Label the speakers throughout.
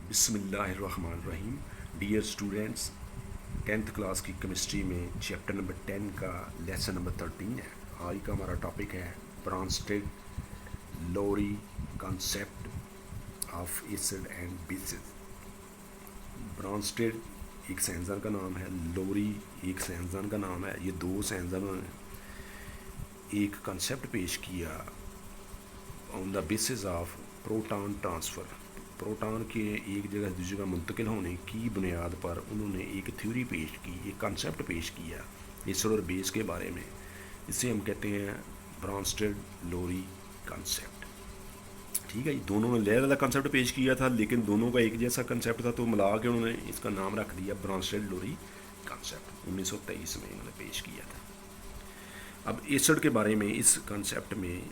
Speaker 1: बिस्मिल्लाहिर्रहमानिर्रहीम। Dear students, 10th class की chemistry में चैप्टर नंबर 10 का लेसन नंबर 13 है। आज का हमारा टॉपिक है Bronsted Lowry concept of acid and bases. Bronsted एक साइंसदान का नाम है, लोरी एक साइंसदान का नाम है। ये दो साइंसदानों ने एक कॉन्सेप्ट पेश किया on the basis of proton transfer. Proton के एक जगह दूसरी जगह मुंतकिल होने की बुनियाद पर उन्होंने एक थ्योरी पेश की, एक कॉन्सेप्ट पेश किया एसिड और बेस के बारे में। इसे हम कहते हैं ब्रॉन्स्टेड लोरी कॉन्सेप्ट। ठीक है जी, दोनों ने अलग अलग कॉन्सेप्ट पेश किया था, लेकिन दोनों का एक जैसा कॉन्सेप्ट था, तो मिला के उन्होंने इसका नाम रख दिया ब्रॉन्स्टेड लोरी कॉन्सेप्ट। 1923 में इन्होंने पेश किया था। अब एसिड के बारे में इस कॉन्सेप्ट में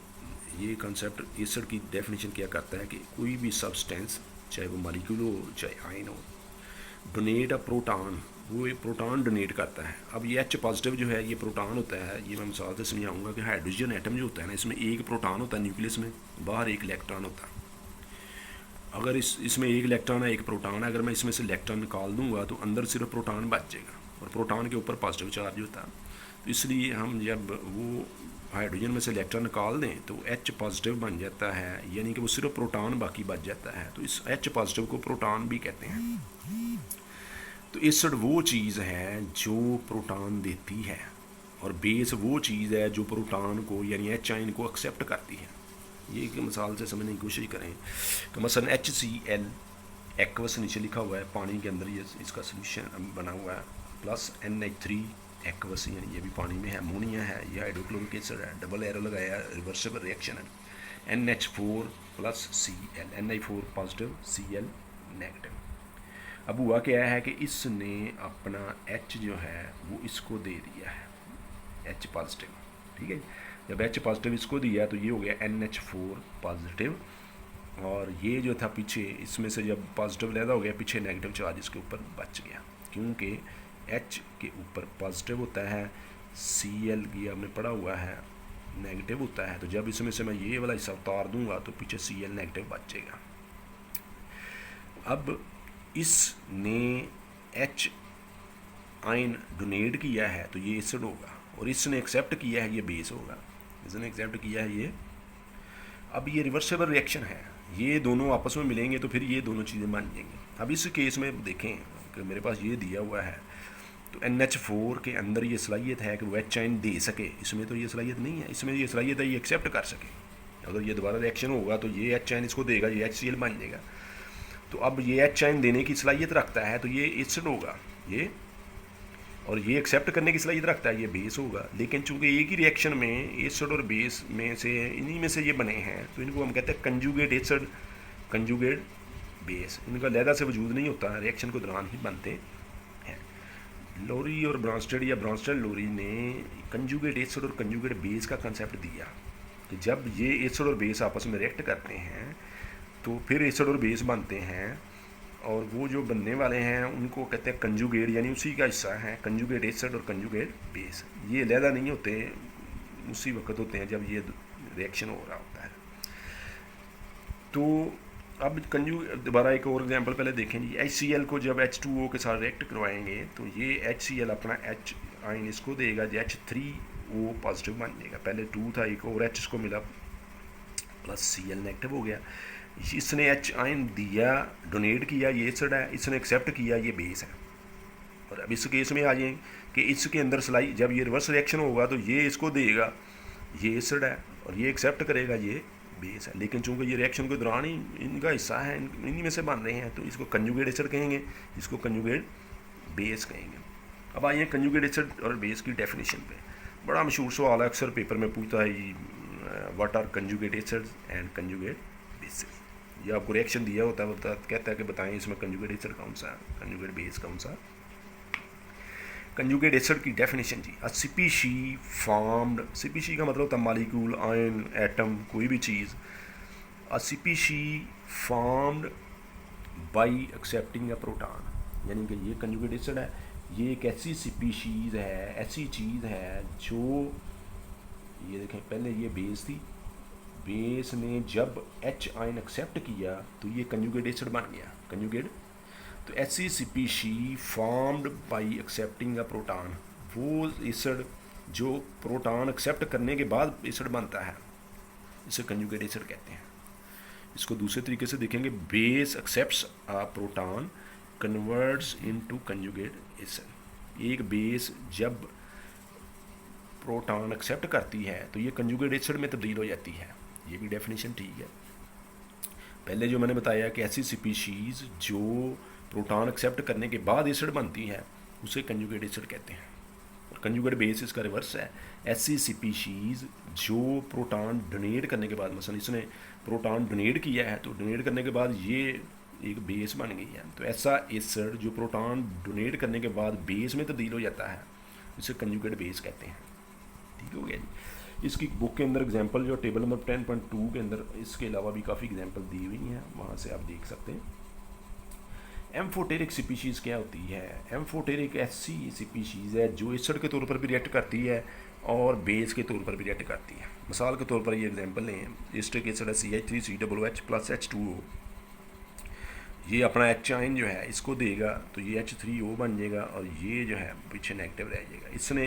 Speaker 1: ये कॉन्सेप्ट एसिड की डेफिनेशन क्या करता है कि कोई भी सब्सटेंस, चाहे वो मॉलिक्यूल हो चाहे आयन हो, डोनेट अ प्रोटॉन, वो एक प्रोटॉन डोनेट करता है। अब ये एच पॉजिटिव जो है ये प्रोटॉन होता है। ये मैं मिसाल से समझाऊंगा कि हाइड्रोजन एटम जो होता है ना, इसमें एक प्रोटॉन होता है न्यूक्लियस में, बाहर एक इलेक्ट्रॉन होता है। अगर इसमें एक इलेक्ट्रॉन है एक प्रोटॉन है, अगर मैं इसमें से इलेक्ट्रॉन निकाल दूंगा तो अंदर सिर्फ प्रोटॉन बच जाएगा, और प्रोटॉन के ऊपर पॉजिटिव चार्ज होता है। तो इसलिए हम जब वो हाइड्रोजन में से इलेक्ट्रॉन निकाल दें तो एच पॉजिटिव बन जाता है, यानी कि वो सिर्फ प्रोटॉन बाकी बच जाता है। तो इस एच पॉजिटिव को प्रोटॉन भी कहते हैं। तो एसिड वो चीज़ है जो प्रोटॉन देती है, और बेस वो चीज़ है जो प्रोटॉन को यानी एच आयन को एक्सेप्ट करती है। ये एक मिसाल से समझने की कोशिश करें कि मसलन HCl एक्वस नीचे लिखा हुआ है, पानी के अंदर ये इसका सोल्यूशन बना हुआ है, प्लस NH3 एक्वस, यानी ये भी पानी में है, अमोनिया है, ये हाइड्रोक्लोरिक एसिड है, डबल एरो लगाया, रिवर्सिबल रिएक्शन है। NH4 plus Cl, NH4 positive Cl negative. अब हुआ क्या है कि इसने अपना H जो है वो इसको दे दिया है, H पॉजिटिव। ठीक है, जब H पॉजिटिव इसको दिया तो ये हो गया NH4 पॉजिटिव, और ये जो था पीछे इसमें से जब पॉजिटिव लैदा हो गया, पीछे नेगेटिव चार्ज इसके ऊपर बच गया, क्योंकि H के ऊपर पॉजिटिव होता है, Cl ये हमने पढ़ा हुआ है नेगेटिव होता है। तो जब इसमें से मैं ये वाला हिस्सा उतार दूंगा तो पीछे Cl नेगेटिव बच जाएगा। अब इसने H आयन डोनेट किया है तो ये एसिड होगा, और इसने एक्सेप्ट किया है ये बेस होगा। इसने एक्सेप्ट किया है ये। अब ये रिवर्सिबल रिएक्शन है, ये दोनों आपस में मिलेंगे तो फिर ये दोनों चीज़ें बन जाएंगी। अब इस केस में देखें कि मेरे पास ये दिया हुआ है, तो NH4 के अंदर ये सलाहियत है कि वो H आयन दे सके, इसमें तो ये सलाहियत नहीं है। इसमें ये सलाहियत है ये एक्सेप्ट कर सके। अगर ये दोबारा रिएक्शन होगा तो ये H आयन इसको देगा, ये HCl बन जाएगा। तो अब ये H आयन देने की सलाहियत रखता है तो ये एसिड होगा ये, और ये एक्सेप्ट करने की सलाहियत रखता है ये बेस होगा। लेकिन चूंकि एक ही रिएक्शन में एसिड और बेस में से इन्हीं में से ये बने हैं, तो इनको हम कहते हैं कंजुगेट एसिड, कंजुगेट बेस। इनका लहदा से वजूद नहीं होता, रिएक्शन के दौरान ही बनते हैं। लोरी और ब्रॉन्स्टेड या ब्रॉन्स्टेड लोरी ने कंजुगेट एसिड और कंजुगेट बेस का कंसेप्ट दिया कि जब ये एसिड और बेस आपस में रिएक्ट करते हैं तो फिर एसिड और बेस बनते हैं, और वो जो बनने वाले हैं उनको कहते हैं कंजुगेट, यानी उसी का हिस्सा है कंजुगेट एसिड और कंजुगेट बेस। ये अलहदा नहीं होते, उसी वक्त होते हैं जब ये रिएक्शन हो रहा होता है। तो अब दोबारा एक और एग्जांपल पहले देखें जी। HCl को जब H2O के साथ रिएक्ट करवाएंगे तो ये HCl अपना H आयन इसको देगा, जो H3O पॉजिटिव बन जाएगा। पहले 2 था, एक और H इसको मिला, प्लस Cl नेगेटिव हो गया। इसने H आयन दिया, डोनेट किया, ये एसिड है, इसने एक्सेप्ट किया, ये बेस है। और अब इस केस में आ जाए कि इसके अंदर सलाई जब ये रिवर्स रिएक्शन होगा तो ये इसको देगा, ये एसिड है, और ये एक्सेप्ट करेगा, ये बेस है। लेकिन चूंकि ये रिएक्शन के दौरान ही इनका हिस्सा है, इन्हीं में से बन रहे हैं, तो इसको कंजुगेट एसिड कहेंगे, इसको कंजुगेट बेस कहेंगे। अब आइए कंजुगेट एसिड और बेस की डेफिनेशन पे। बड़ा मशहूर सवाल है, अक्सर पेपर में पूछता है, what are conjugate acid and conjugate bases. ये आपको रिएक्शन दिया होता है, कहता है कि बताएं इसमें कंजुगेट एसिड कौन सा, कंजुगेट बेस कौन सा। कंजुगेट एसिड की डेफिनेशन जी, अ स्पीशी फॉर्म्ड, स्पीशी का मतलब होता है मॉलिक्यूल, आयन, एटम, कोई भी चीज़। A species formed by accepting a proton, यानी कि ये कंजुगेट एसिड है, ये एक ऐसी स्पीशीज़ है, ऐसी चीज़ है जो, ये देखें पहले ये बेस थी, बेस ने जब एच आयन एक्सेप्ट किया तो ये कंजुगेट एसिड बन गया, कंजुगेट। तो ऐसी species formed by accepting a proton, वो एसिड जो प्रोटॉन एक्सेप्ट करने के बाद एसिड बनता है, इसे कंजुगेट एसिड कहते हैं। इसको दूसरे तरीके से देखेंगे, base accepts a proton converts into conjugate acid. एक बेस जब प्रोटॉन एक्सेप्ट करती है तो ये कंजुगेट एसिड में तब्दील हो जाती है। ये भी डेफिनेशन ठीक है। पहले जो मैंने बताया कि ऐसी स्पीशीज़ जो प्रोटॉन एक्सेप्ट करने के बाद एसिड बनती है उसे कंजुगेट एसिड कहते हैं। और कंजुगेट बेस इसका रिवर्स है, ऐसी स्पीशीज़ जो प्रोटॉन डोनेट करने के बाद, मसलन इसने प्रोटॉन डोनेट किया है तो डोनेट करने के बाद ये एक बेस बन गई है, तो ऐसा एसिड जो प्रोटॉन डोनेट करने के बाद बेस में तब्दील हो जाता है उसे कंजुगेट बेस कहते हैं। ठीक हो गया जी। इसकी बुक के अंदर एग्जांपल जो टेबल नंबर 10.2 के अंदर इसके अलावा भी काफ़ी एग्जांपल दी हुई हैं, वहाँ से आप देख सकते हैं। एम्फोटेरिक स्पीशीज़ क्या होती है? एम्फोटेरिक ऐसी स्पीशीज़ है जो एसिड के तौर पर भी रिएक्ट करती है और बेस के तौर पर भी रिएक्ट करती है। मिसाल के तौर पर ये एग्जांपल लें, एस्टिक एसिड है CH3COOH प्लस H2O, ये अपना एच आयन जो है इसको देगा तो ये H3O बन जाएगा और ये जो है पीछे नेगेटिव रह जाएगा। इसने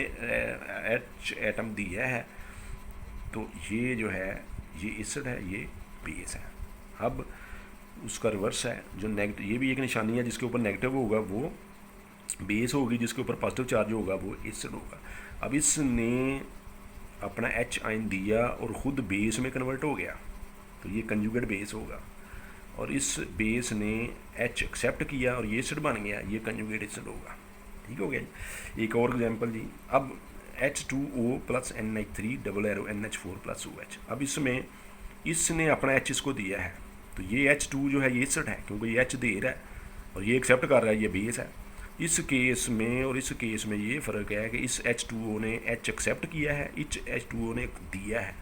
Speaker 1: H एटम दिया है तो ये जो है ये एसिड है, ये बेस है। अब उसका रिवर्स है, जो नेगेटिव, ये भी एक निशानी है, जिसके ऊपर नेगेटिव होगा वो बेस होगी, जिसके ऊपर पॉजिटिव चार्ज होगा वो एसिड होगा। अब इसने अपना H आयन दिया और ख़ुद बेस में कन्वर्ट हो गया तो ये कंजुगेट बेस होगा। और इस बेस ने H एक्सेप्ट किया और ये एसिड बन गया, ये कंजुगेट एसिड होगा। ठीक हो गया जी। एक और एग्जांपल जी, अब H2O plus NH3 double arrow NH4 plus OH। अब इसमें इसने अपना H इसको दिया है तो ये H2 जो है ये एसिड है, क्योंकि ये H दे रहा है और ये एक्सेप्ट कर रहा है, ये बेस है। इस केस में और इस केस में ये फ़र्क है कि इस H2O ने H एक्सेप्ट किया है, इस H2O ने दिया है,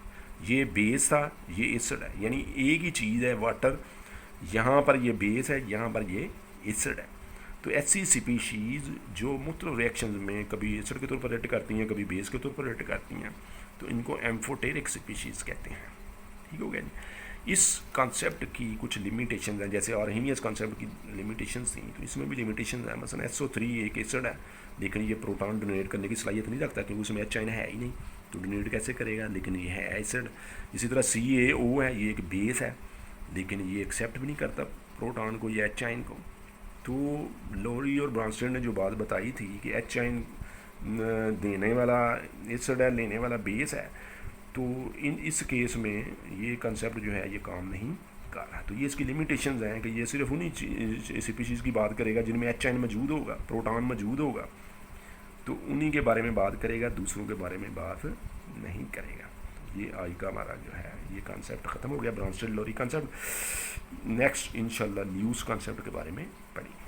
Speaker 1: ये बेस था, ये एसिड है। यानी एक ही चीज़ है, वाटर, यहाँ पर ये बेस है, यहाँ पर ये एसिड है। तो ऐसी स्पीशीज़ जो मुख्तलिफ रिएक्शन में कभी एसिड के तौर पर रिएक्ट करती हैं, कभी बेस के तौर पर रिएक्ट करती हैं, तो इनको एम्फोटेरिक स्पीशीज़ कहते हैं। ठीक हो गया जी। इस कॉन्सेप्ट की कुछ लिमिटेशन हैं, जैसे आर्हेनियस कॉन्सेप्ट की लिमिटेशन थी तो इसमें भी लिमिटेशन है। मसलन SO3 एक एसिड है लेकिन ये प्रोटॉन डोनेट करने की सलाहियत नहीं रखता क्योंकि उसमें H आयन है ही नहीं, तो डोनेट कैसे करेगा, लेकिन ये है एसिड। इसी तरह CaO है, ये एक बेस है लेकिन ये एक्सेप्ट भी नहीं करता प्रोटॉन को, ये H आयन को। तो लोरी और ब्रॉन्स्टेड ने जो बात बताई थी कि H आयन देने वाला एसिड है, लेने वाला बेस है, तो इस केस में ये कंसेप्ट जो है ये काम नहीं कर रहा। तो ये इसकी लिमिटेशंस हैं कि ये सिर्फ उन्हीं स्पीशीज़ की बात करेगा जिनमें H आयन मौजूद होगा, प्रोटॉन मौजूद होगा, तो उन्हीं के बारे में बात करेगा, दूसरों के बारे में बात नहीं करेगा। ये आज का हमारा जो है ये कॉन्सेप्ट ख़त्म हो गया, ब्रॉन्स्टेड लोरी कॉन्सेप्ट। नेक्स्ट इंशाल्लाह ल्यूस कॉन्सेप्ट के बारे में पढ़ेंगे।